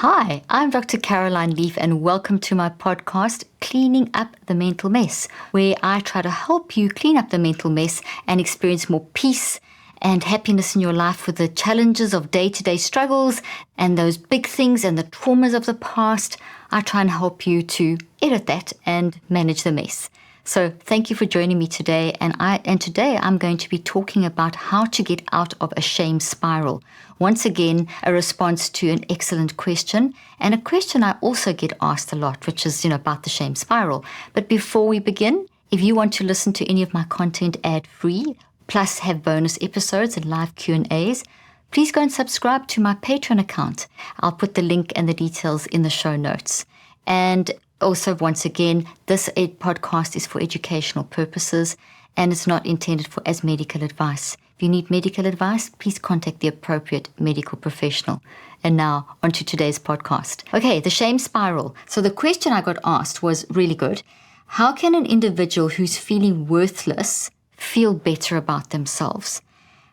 Hi, I'm Dr. Caroline Leaf and welcome to my podcast, Cleaning Up the Mental Mess, where I try to help you clean up the mental mess and experience more peace and happiness in your life with the challenges of day-to-day struggles and those big things and the traumas of the past. I try and help you to edit that and manage the mess. So thank you for joining me today. And today I'm going to be talking about how to get out of a shame spiral. Once again, a response to an excellent question, and a question I also get asked a lot, which is, about the shame spiral. But before we begin, if you want to listen to any of my content ad-free, plus have bonus episodes and live Q&As, please go and subscribe to my Patreon account. I'll put the link and the details in the show notes. And also, once again, this podcast is for educational purposes and it's not intended as medical advice. If you need medical advice, please contact the appropriate medical professional. And now, on to today's podcast. Okay, the shame spiral. So the question I got asked was really good. How can an individual who's feeling worthless feel better about themselves?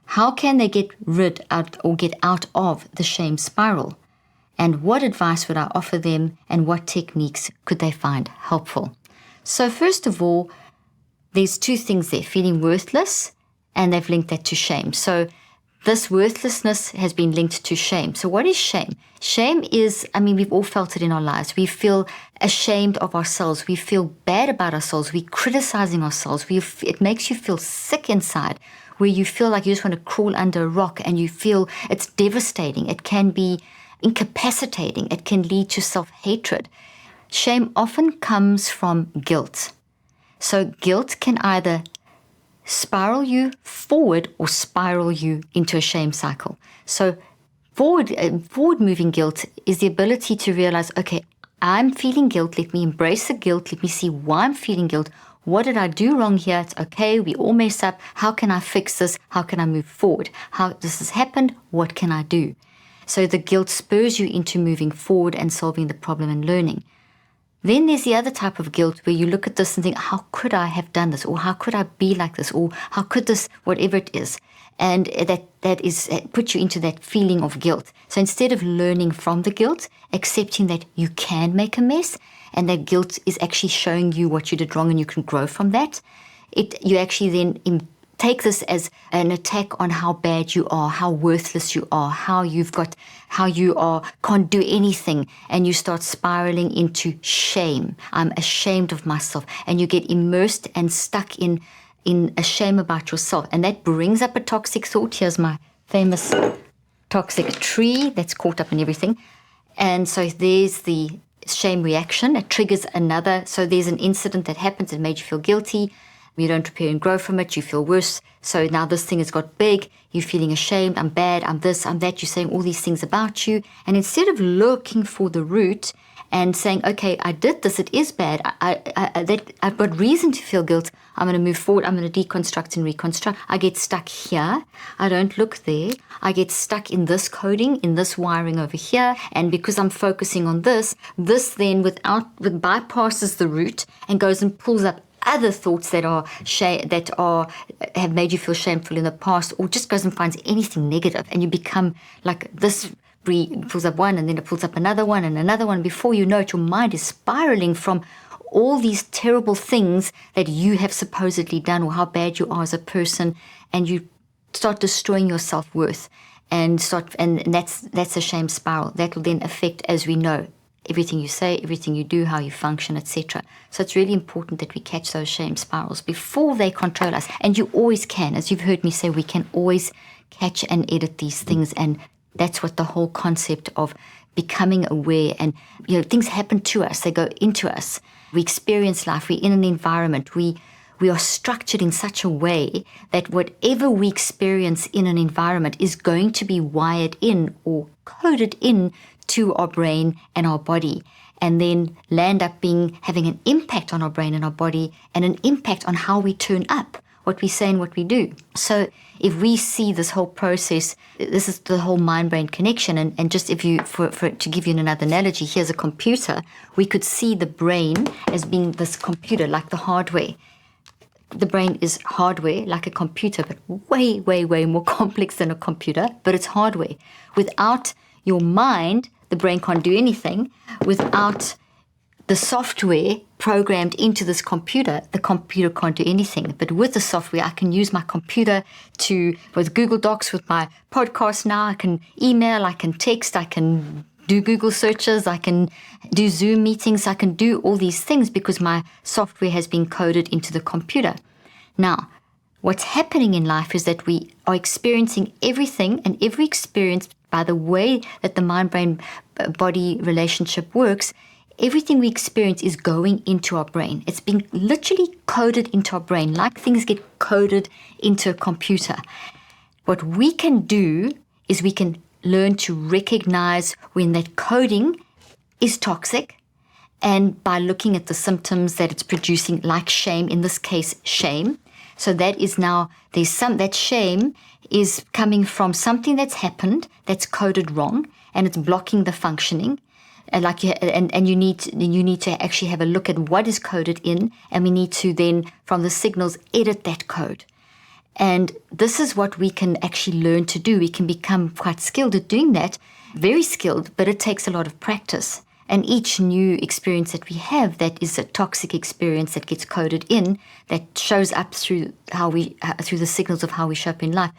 How can they get out of the shame spiral? And what advice would I offer them, and what techniques could they find helpful? So first of all, there's two things there, feeling worthless, and they've linked that to shame. So this worthlessness has been linked to shame. So what is shame? Shame is, we've all felt it in our lives. We feel ashamed of ourselves. We feel bad about ourselves. We're criticizing ourselves. It makes you feel sick inside, where you feel like you just want to crawl under a rock, and you feel it's devastating. It can be incapacitating. It can lead to self-hatred. Shame often comes from guilt. So guilt can either spiral you forward or spiral you into a shame cycle. So forward moving guilt is the ability to realize, okay, I'm feeling guilt. Let me embrace the guilt. Let me see why I'm feeling guilt. What did I do wrong here? It's okay. We all mess up. How can I fix this? How can I move forward? How this has happened? What can I do? So the guilt spurs you into moving forward and solving the problem and learning. Then there's the other type of guilt where you look at this and think, how could I have done this? Or how could I be like this? Or how could this, whatever it is. And that puts you into that feeling of guilt. So instead of learning from the guilt, accepting that you can make a mess and that guilt is actually showing you what you did wrong and you can grow from that, you actually then take this as an attack on how bad you are, how worthless you are, how you can't do anything, and you start spiraling into shame. I'm ashamed of myself, and you get immersed and stuck in a shame about yourself, and that brings up a toxic thought. Here's my famous toxic tree that's caught up in everything, and so there's the shame reaction. It triggers another. So there's an incident that happens that made you feel guilty. You don't prepare and grow from it, you feel worse. So now this thing has got big, you're feeling ashamed, I'm bad, I'm this, I'm that, you're saying all these things about you. And instead of looking for the root and saying, okay, I did this, it is bad, I've got reason to feel guilt, I'm going to move forward, I'm going to deconstruct and reconstruct. I get stuck here, I don't look there, I get stuck in this coding, in this wiring over here, and because I'm focusing on this then bypasses the root and goes and pulls up other thoughts that have made you feel shameful in the past, or just goes and finds anything negative, and you become like this. Pulls up one, and then it pulls up another one and another one. Before you know it, your mind is spiraling from all these terrible things that you have supposedly done, or how bad you are as a person, and you start destroying your self-worth, and that's a shame spiral. That will then affect, as we know, everything you say, everything you do, how you function, etc. So it's really important that we catch those shame spirals before they control us. And you always can. As you've heard me say, we can always catch and edit these things. And that's what the whole concept of becoming aware, and things happen to us, they go into us. We experience life, we're in an environment, we are structured in such a way that whatever we experience in an environment is going to be wired in or coded in to our brain and our body, and then land up having an impact on our brain and our body, and an impact on how we turn up, what we say and what we do. So if we see this whole process, this is the whole mind-brain connection, and just to give you another analogy, here's a computer. We could see the brain as being this computer, like the hardware. The brain is hardware, like a computer, but way, way, way more complex than a computer, but it's hardware. Without your mind, the brain can't do anything without the software programmed into this computer. The computer can't do anything. But with the software, I can use my computer with Google Docs, with my podcast now. I can email, I can text, I can do Google searches, I can do Zoom meetings, I can do all these things because my software has been coded into the computer. Now, what's happening in life is that we are experiencing everything, and every experience, by the way that the mind-brain-body relationship works, everything we experience is going into our brain. It's being literally coded into our brain, like things get coded into a computer. What we can do is we can learn to recognize when that coding is toxic, and by looking at the symptoms that it's producing, like shame, in this case, shame. So that is now, that shame is coming from something that's happened that's coded wrong, and it's blocking the functioning. And you need to actually have a look at what is coded in, and we need to then, from the signals, edit that code. And this is what we can actually learn to do. We can become quite skilled at doing that, very skilled, but it takes a lot of practice. And each new experience that we have that is a toxic experience that gets coded in, that shows up through through the signals of how we show up in life,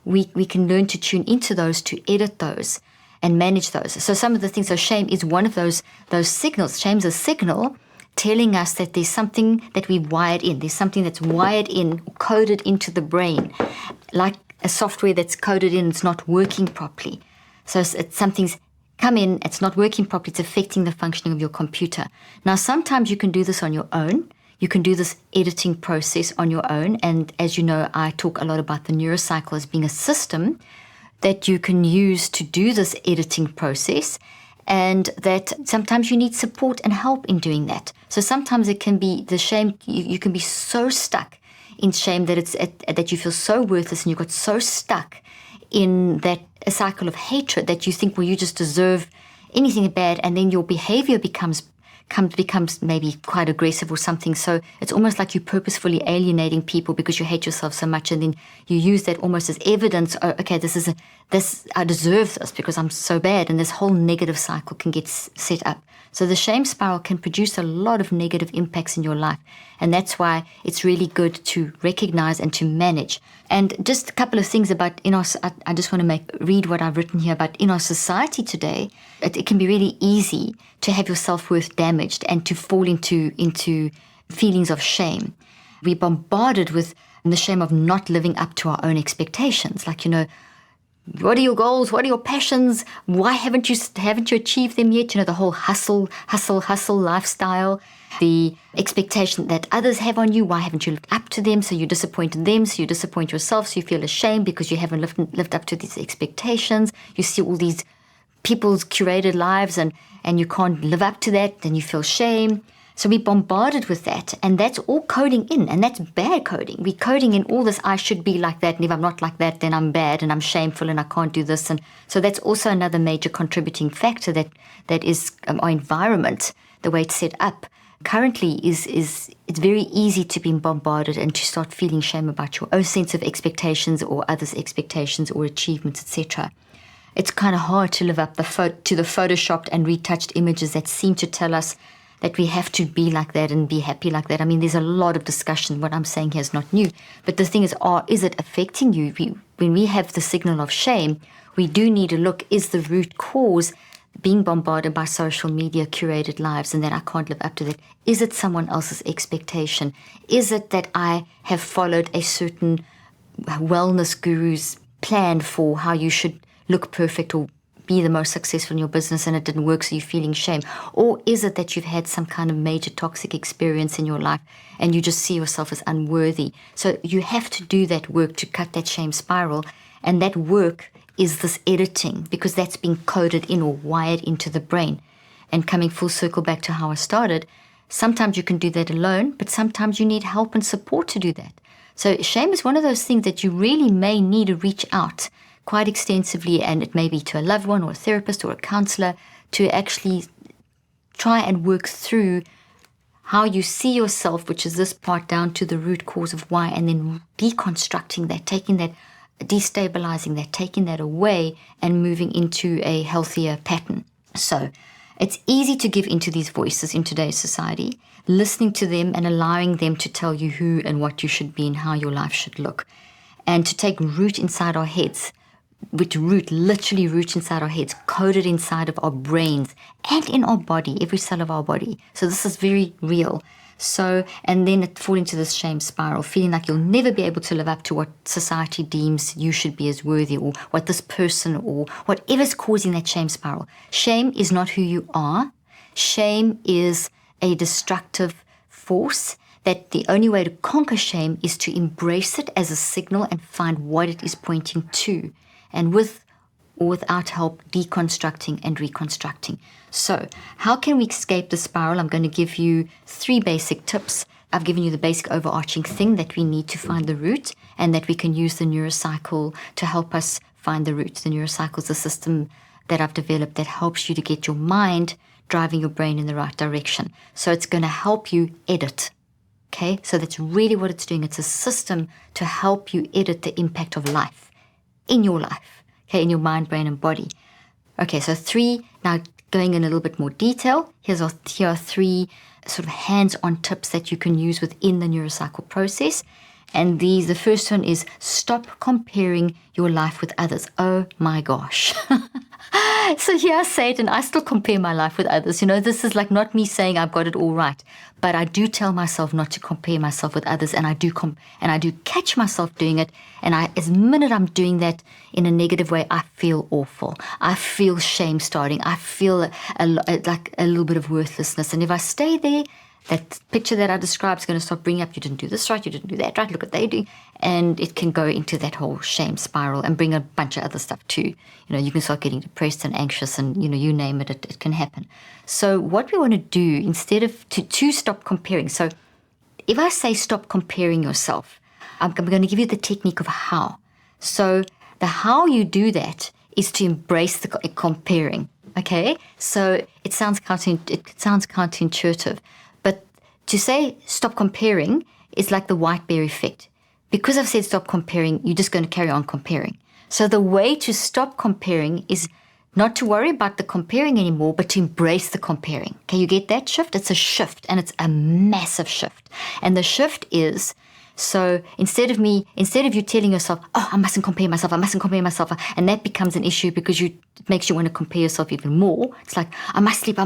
we can learn to tune into those, to edit those and manage those. So some of the things, so shame is one of those signals. Shame's a signal telling us that there's something that we wired in. There's something that's wired in, coded into the brain, like a software that's coded in, it's not working properly. So something's come in, it's not working properly, it's affecting the functioning of your computer. Now, sometimes you can do this on your own. You can do this editing process on your own. And as you know, I talk a lot about the neurocycle as being a system that you can use to do this editing process, and that sometimes you need support and help in doing that. So sometimes it can be the shame, you can be so stuck in shame that you feel so worthless, and you got so stuck in that a cycle of hatred that you think, well, you just deserve anything bad, and then your behavior becomes maybe quite aggressive or something. So it's almost like you're purposefully alienating people because you hate yourself so much, and then you use that almost as evidence. Oh, okay, I deserve this because I'm so bad, and this whole negative cycle can get set up. So the shame spiral can produce a lot of negative impacts in your life, and that's why it's really good to recognize and to manage. And just a couple of things about I just want to read what I've written here about in our society today. It can be really easy to have your self-worth damaged and to fall into feelings of shame. We're bombarded with the shame of not living up to our own expectations. Like, what are your goals? What are your passions? Why haven't you achieved them yet? The whole hustle lifestyle, the expectation that others have on you. Why haven't you lived up to them? So you disappointed them, so you disappoint yourself, so you feel ashamed because you haven't lived up to these expectations. You see all these people's curated lives and you can't live up to that, then you feel shame. So we're bombarded with that, and that's all coding in, and that's bad coding. We're coding in all this, I should be like that, and if I'm not like that, then I'm bad, and I'm shameful, and I can't do this. And so that's also another major contributing factor that is our environment, the way it's set up. Currently it's very easy to be bombarded and to start feeling shame about your own sense of expectations or others' expectations or achievements, etc. It's kind of hard to live up to the photoshopped and retouched images that seem to tell us that we have to be like that and be happy like that. I mean, there's a lot of discussion. What I'm saying here is not new. But the thing is it affecting you? When we have the signal of shame, we do need to look, is the root cause being bombarded by social media curated lives and that I can't live up to that? Is it someone else's expectation? Is it that I have followed a certain wellness guru's plan for how you should look perfect or be the most successful in your business and it didn't work, so you're feeling shame? Or is it that you've had some kind of major toxic experience in your life and you just see yourself as unworthy? So you have to do that work to cut that shame spiral, and that work is this editing, because that's being coded in or wired into the brain. And coming full circle back to how I started, sometimes you can do that alone, but sometimes you need help and support to do that. So shame is one of those things that you really may need to reach out quite extensively, and it may be to a loved one or a therapist or a counselor, to actually try and work through how you see yourself, which is this part, down to the root cause of why, and then deconstructing that, taking that, destabilizing that, taking that away and moving into a healthier pattern. So it's easy to give into these voices in today's society, listening to them and allowing them to tell you who and what you should be and how your life should look. And to take root inside our heads, literally root inside our heads, coded inside of our brains and in our body, every cell of our body. So this is very real. So, and then it fall into this shame spiral, feeling like you'll never be able to live up to what society deems you should be as worthy, or what this person or whatever's causing that shame spiral. Shame is not who you are. Shame is a destructive force that the only way to conquer shame is to embrace it as a signal and find what it is pointing to. And with or without help, deconstructing and reconstructing. So how can we escape the spiral? I'm going to give you 3 basic tips. I've given you the basic overarching thing that we need to find the root, and that we can use the neurocycle to help us find the root. The neurocycle is a system that I've developed that helps you to get your mind driving your brain in the right direction. So it's going to help you edit. Okay, so that's really what it's doing. It's a system to help you edit the impact of life in your life. Okay, in your mind, brain, and body. Okay, so 3, now going in a little bit more detail, here are 3 sort of hands-on tips that you can use within the neurocycle process. And the first one is stop comparing your life with others. Oh my gosh. So here I say it, and I still compare my life with others. You know, this is like not me saying I've got it all right, but I do tell myself not to compare myself with others, and I do catch myself doing it. And as minute I'm doing that in a negative way, I feel awful. I feel shame starting. I feel like a little bit of worthlessness. And if I stay there, that picture that I described is going to start bringing up, you didn't do this right, you didn't do that right, look what they do. And it can go into that whole shame spiral and bring a bunch of other stuff too. You know, you can start getting depressed and anxious and, you know, you name it, it can happen. So what we want to do instead of to stop comparing. So if I say stop comparing yourself, I'm going to give you the technique of how. So the how you do that is to embrace the comparing. Okay, so it sounds counterintuitive. But to say stop comparing is like the white bear effect. Because I've said stop comparing, you're just going to carry on comparing. So the way to stop comparing is not to worry about the comparing anymore, but to embrace the comparing. Okay, you get that shift? It's a shift, and it's a massive shift. And the shift is, so instead of you telling yourself, oh, I mustn't compare myself, and that becomes an issue because it makes you want to compare yourself even more. It's like, I must sleep,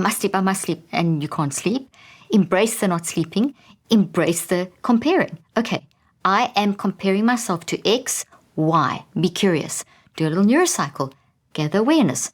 and you can't sleep. Embrace the not sleeping, embrace the comparing. Okay, I am comparing myself to X, Y. Be curious. Do a little neurocycle. Gather awareness.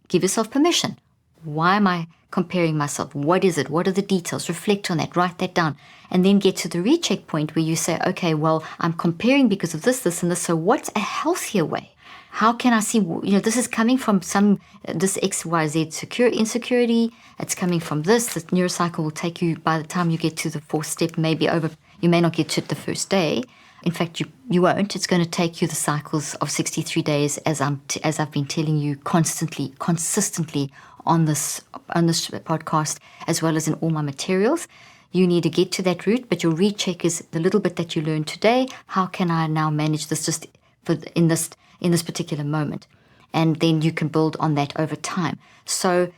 Give yourself permission. Why am I comparing myself? What is it? What are the details? Reflect on that. Write that down. And then get to the recheck point where you say, okay, well, I'm comparing because of this, and this. So what's a healthier way? How can I see, this is coming from this XYZ insecurity. It's coming from this. The neurocycle will take you, by the time you get to the 4th step, you may not get to it the first day. In fact, you won't. It's going to take you the cycles of 63 days as I've been telling you consistently on this podcast, as well as in all my materials. You need to get to that root, but your recheck is the little bit that you learned today. How can I now manage this just in this particular moment? And then you can build on that over time. So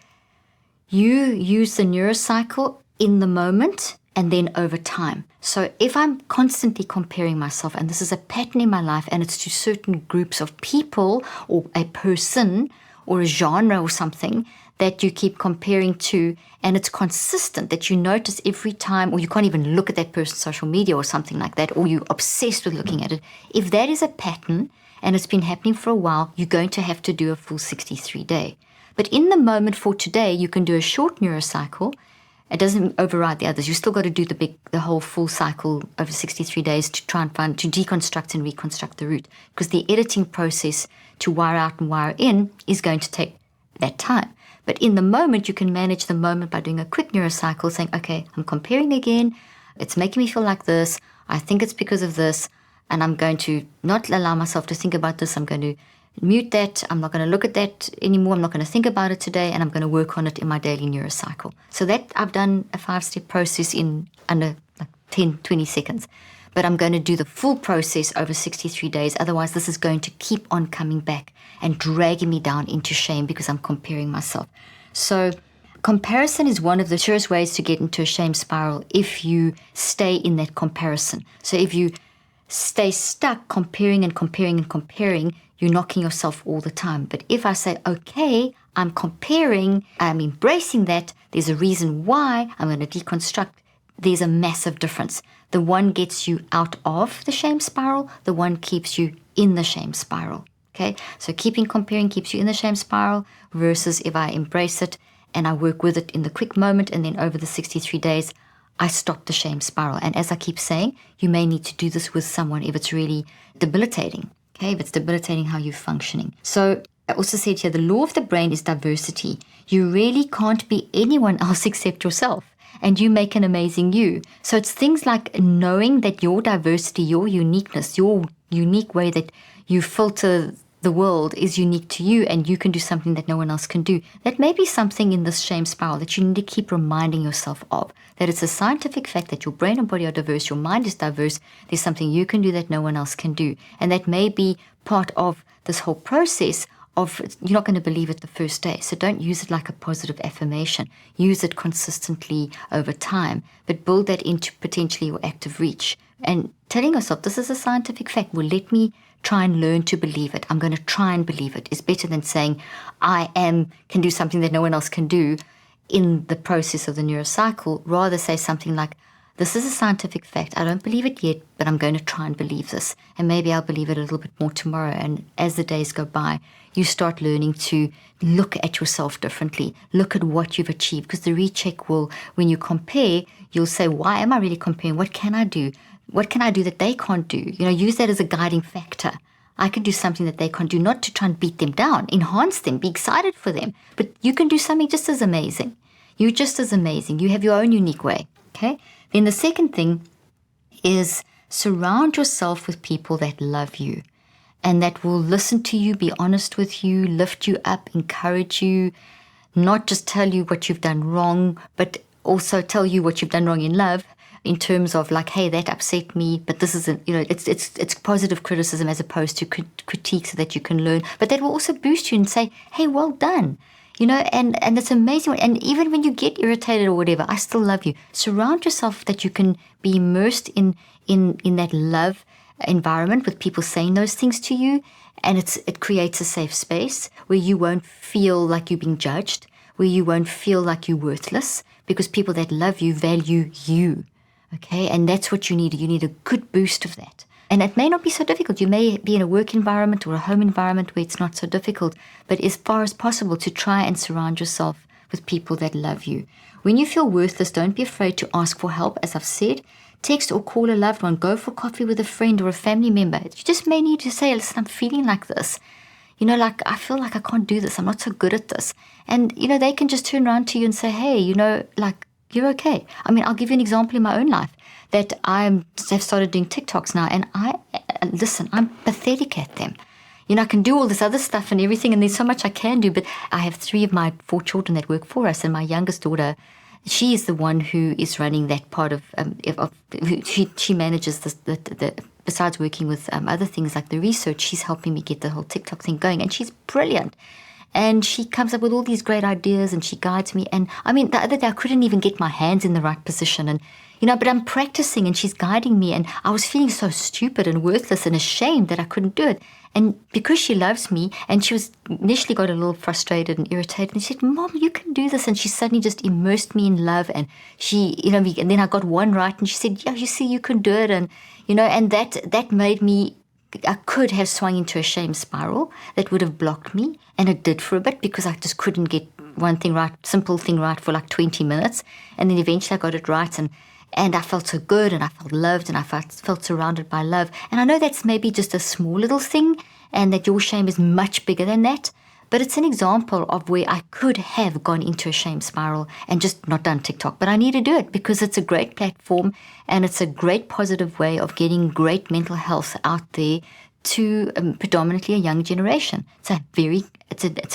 you use the neurocycle in the moment and then over time. So if I'm constantly comparing myself, and this is a pattern in my life, and it's to certain groups of people or a person or a genre or something that you keep comparing to, and it's consistent, that you notice every time, or you can't even look at that person's social media or something like that, or you're obsessed with looking at it. If that is a pattern and it's been happening for a while, you're going to have to do a full 63-day. But in the moment for today, you can do a short neurocycle. It doesn't override the others. You still got to do the whole full cycle over 63 days to try and to deconstruct and reconstruct the root, because the editing process to wire out and wire in is going to take that time. But in the moment, you can manage the moment by doing a quick neurocycle, saying, okay, I'm comparing again. It's making me feel like this. I think it's because of this. And I'm going to not allow myself to think about this. I'm going to mute that. I'm not going to look at that anymore. I'm not going to think about it today. And I'm going to work on it in my daily neurocycle. So that I've done a 5-step process in under 10, 20 seconds. But I'm going to do the full process over 63 days. Otherwise, this is going to keep on coming back and dragging me down into shame because I'm comparing myself. So comparison is one of the surest ways to get into a shame spiral if you stay in that comparison. So if you stay stuck comparing and comparing and comparing, you're knocking yourself all the time. But if I say, okay, I'm comparing, I'm embracing that, there's a reason why, I'm going to deconstruct, there's a massive difference. The one gets you out of the shame spiral, the one keeps you in the shame spiral. Okay, so keeping comparing keeps you in the shame spiral versus if I embrace it and I work with it in the quick moment, and then over the 63 days, I stop the shame spiral. And as I keep saying, you may need to do this with someone if it's really debilitating. Okay, if it's debilitating how you're functioning. So I also said here, the law of the brain is diversity. You really can't be anyone else except yourself. And you make an amazing you. So it's things like knowing that your diversity, your uniqueness, your unique way that you filter the world is unique to you, and you can do something that no one else can do. That may be something in this shame spiral that you need to keep reminding yourself of. That it's a scientific fact that your brain and body are diverse, your mind is diverse, there's something you can do that no one else can do. And that may be part of this whole process of, you're not going to believe it the first day. So don't use it like a positive affirmation. Use it consistently over time, but build that into potentially your active reach. And telling yourself, this is a scientific fact. Well, let me try and learn to believe it. I'm going to try and believe it. Is better than saying, can do something that no one else can do in the process of the neurocycle. Rather say something like, this is a scientific fact. I don't believe it yet, but I'm going to try and believe this. And maybe I'll believe it a little bit more tomorrow. And as the days go by, you start learning to look at yourself differently. Look at what you've achieved. Because the recheck will, when you compare, you'll say, why am I really comparing? What can I do? What can I do that they can't do? Use that as a guiding factor. I can do something that they can't do, not to try and beat them down, enhance them, be excited for them. But you can do something just as amazing. You're just as amazing. You have your own unique way. Okay? Then the second thing is surround yourself with people that love you and that will listen to you, be honest with you, lift you up, encourage you, not just tell you what you've done wrong, but also tell you what you've done wrong in love, in terms of like, hey, that upset me, but this isn't, it's positive criticism as opposed to critique so that you can learn. But that will also boost you and say, hey, well done. And it's amazing. And even when you get irritated or whatever, I still love you. Surround yourself that you can be immersed in that love environment with people saying those things to you. And it creates a safe space where you won't feel like you're being judged, where you won't feel like you're worthless, because people that love you value you. Okay, and that's what you need. You need a good boost of that. And it may not be so difficult. You may be in a work environment or a home environment where it's not so difficult, but as far as possible to try and surround yourself with people that love you. When you feel worthless, don't be afraid to ask for help. As I've said, text or call a loved one, go for coffee with a friend or a family member. You just may need to say, listen, I'm feeling like this. I feel like I can't do this. I'm not so good at this. And, they can just turn around to you and say, hey, you're okay. I mean, I'll give you an example in my own life that I've started doing TikToks now, and I'm pathetic at them. I can do all this other stuff and everything, and there's so much I can do, but I have 3 of my 4 children that work for us, and my youngest daughter, she is the one who is running that part of she manages the besides working with other things like the research, she's helping me get the whole TikTok thing going, and she's brilliant. And she comes up with all these great ideas and she guides me. And I mean, the other day I couldn't even get my hands in the right position. And, but I'm practicing and she's guiding me. And I was feeling so stupid and worthless and ashamed that I couldn't do it. And because she loves me, and she was initially got a little frustrated and irritated. And she said, Mom, you can do this. And she suddenly just immersed me in love. And she, and then I got one right. And she said, yeah, you see, you can do it. And, and that made me, I could have swung into a shame spiral that would have blocked me. And it did for a bit because I just couldn't get one thing right, simple thing right for like 20 minutes. And then eventually I got it right. And I felt so good and I felt loved and I felt surrounded by love. And I know that's maybe just a small little thing and that your shame is much bigger than that. But it's an example of where I could have gone into a shame spiral and just not done TikTok. But I need to do it because it's a great platform and it's a great positive way of getting great mental health out there to predominantly a young generation. It's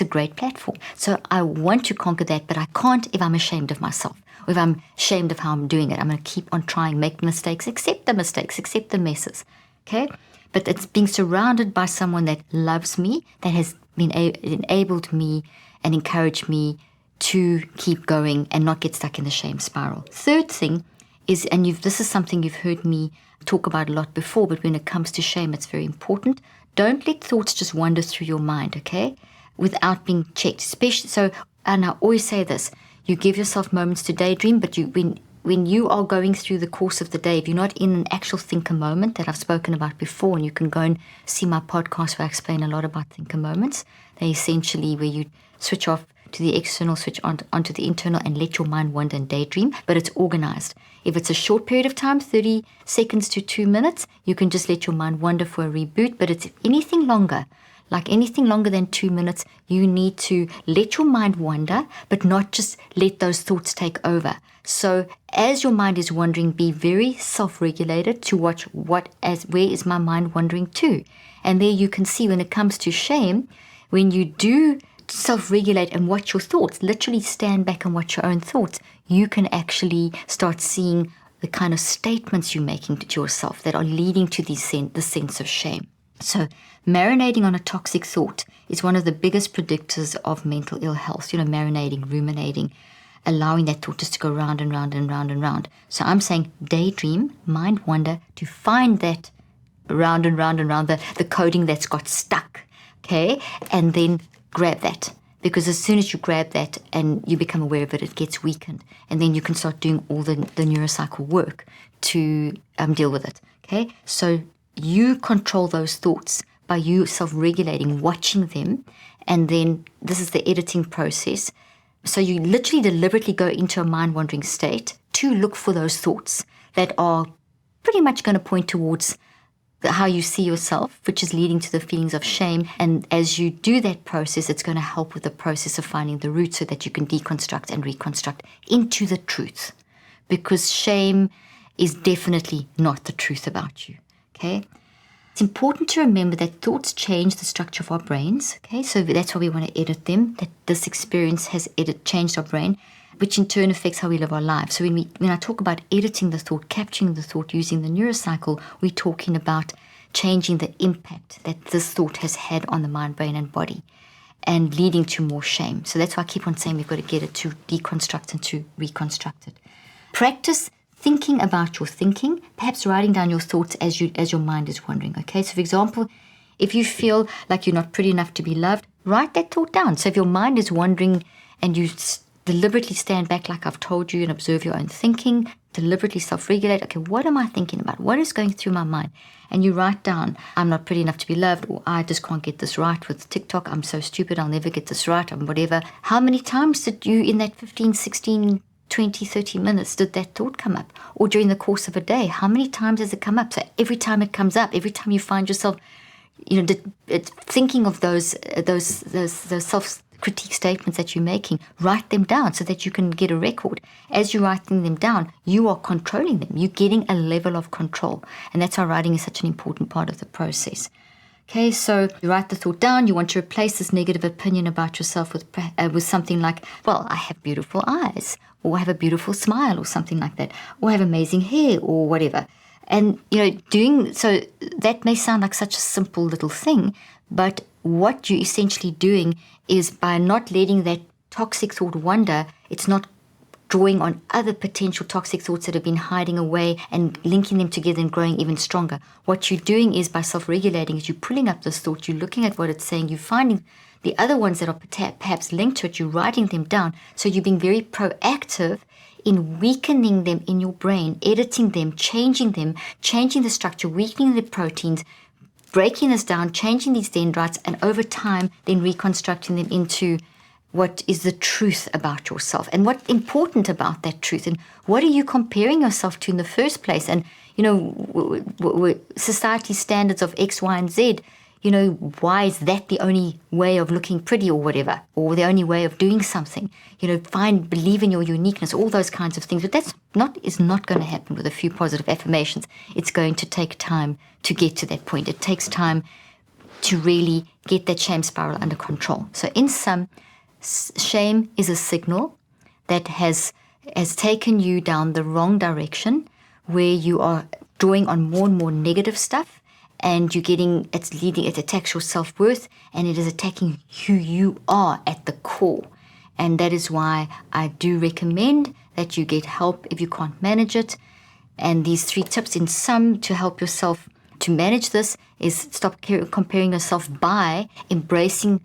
a great platform. So I want to conquer that, but I can't if I'm ashamed of myself or if I'm ashamed of how I'm doing it. I'm going to keep on trying, make mistakes, accept the messes. Okay? But it's being surrounded by someone that loves me, that has been enabled me and encouraged me to keep going and not get stuck in the shame spiral. Third thing is, and this is something you've heard me talk about a lot before, but when it comes to shame, it's very important. Don't let thoughts just wander through your mind, okay, without being checked. Especially so, and I always say this: you give yourself moments to daydream, but when you are going through the course of the day, if you're not in an actual thinker moment that I've spoken about before, and you can go and see my podcast where I explain a lot about thinker moments. They're essentially where you switch off to the external, switch onto the internal, and let your mind wander and daydream, but it's organized. If it's a short period of time, 30 seconds to 2 minutes, you can just let your mind wander for a reboot. But it's anything longer, like anything longer than 2 minutes, you need to let your mind wander, but not just let those thoughts take over. So as your mind is wandering, be very self-regulated to watch where is my mind wandering to. And there you can see when it comes to shame, when you do self-regulate and watch your thoughts, literally stand back and watch your own thoughts, you can actually start seeing the kind of statements you're making to yourself that are leading to the sense of shame. So marinating on a toxic thought is one of the biggest predictors of mental ill health, marinating, ruminating, allowing that thought just to go round and round and round and round. So I'm saying daydream, mind wander, to find that round and round and round, the coding that's got stuck, okay? And then grab that. Because as soon as you grab that and you become aware of it, it gets weakened. And then you can start doing all the neurocycle work to deal with it, okay? So you control those thoughts by you self-regulating, watching them, and then this is the editing process. So you literally deliberately go into a mind-wandering state to look for those thoughts that are pretty much going to point towards how you see yourself, which is leading to the feelings of shame. And as you do that process, it's going to help with the process of finding the root so that you can deconstruct and reconstruct into the truth. Because shame is definitely not the truth about you, okay? It's important to remember that thoughts change the structure of our brains, okay? So that's why we want to edit them, that this experience has changed our brain, which in turn affects how we live our lives. So when I talk about editing the thought, capturing the thought, using the neurocycle, we're talking about changing the impact that this thought has had on the mind, brain, and body, and leading to more shame. So that's why I keep on saying we've got to get it to deconstruct and to reconstruct it. Practice thinking about your thinking, perhaps writing down your thoughts as your mind is wandering, okay? So for example, if you feel like you're not pretty enough to be loved, write that thought down. So if your mind is wandering and you deliberately stand back like I've told you and observe your own thinking, deliberately self-regulate, okay, what am I thinking about? What is going through my mind? And you write down, I'm not pretty enough to be loved, or I just can't get this right with TikTok, I'm so stupid, I'll never get this right, or whatever. How many times did you, in that 15, 16, 20, 30 minutes, did that thought come up? Or during the course of a day, how many times has it come up? So every time it comes up, every time you find yourself, thinking of those self-critique statements that you're making, write them down so that you can get a record. As you're writing them down, you are controlling them. You're getting a level of control. And that's why writing is such an important part of the process. Okay, so you write the thought down. You want to replace this negative opinion about yourself with something like, well, I have beautiful eyes, or I have a beautiful smile, or something like that, or I have amazing hair, or whatever. And, doing so, that may sound like such a simple little thing, but what you're essentially doing is by not letting that toxic thought wander, it's not drawing on other potential toxic thoughts that have been hiding away and linking them together and growing even stronger. What you're doing is by self-regulating is you're pulling up this thought, you're looking at what it's saying, you're finding the other ones that are perhaps linked to it, you're writing them down. So you're being very proactive in weakening them in your brain, editing them, changing the structure, weakening the proteins, breaking this down, changing these dendrites, and over time then reconstructing them into what is the truth about yourself and what's important about that truth and what are you comparing yourself to in the first place. And, society standards of X, Y, and Z, why is that the only way of looking pretty or whatever, or the only way of doing something? Believe in your uniqueness, all those kinds of things. But is not going to happen with a few positive affirmations. It's going to take time to get to that point. It takes time to really get that shame spiral under control. So in sum, shame is a signal that has taken you down the wrong direction, where you are drawing on more and more negative stuff, and it attacks your self-worth, and it is attacking who you are at the core. And that is why I do recommend that you get help if you can't manage it. And these 3 tips in sum to help yourself to manage this is stop comparing yourself by embracing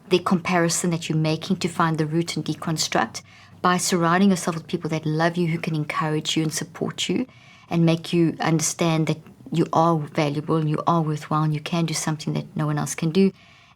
the comparison that you're making to find the root and deconstruct, by surrounding yourself with people that love you, who can encourage you and support you and make you understand that you are valuable and you are worthwhile and you can do something that no one else can do.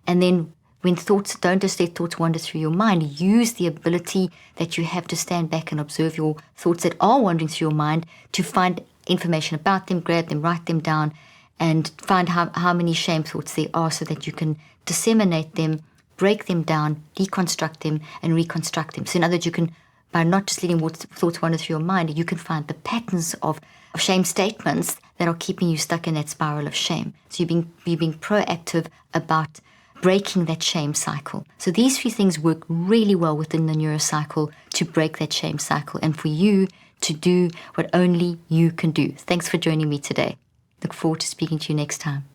And then when thoughts, don't just let thoughts wander through your mind. Use the ability that you have to stand back and observe your thoughts that are wandering through your mind to find information about them, grab them, write them down, and find how many shame thoughts there are so that you can disseminate them, break them down, deconstruct them, and reconstruct them. So in other words, you can, by not just letting thoughts wander through your mind, you can find the patterns of shame statements that are keeping you stuck in that spiral of shame. So you're being proactive about breaking that shame cycle. So these 3 things work really well within the neurocycle to break that shame cycle and for you to do what only you can do. Thanks for joining me today. Look forward to speaking to you next time.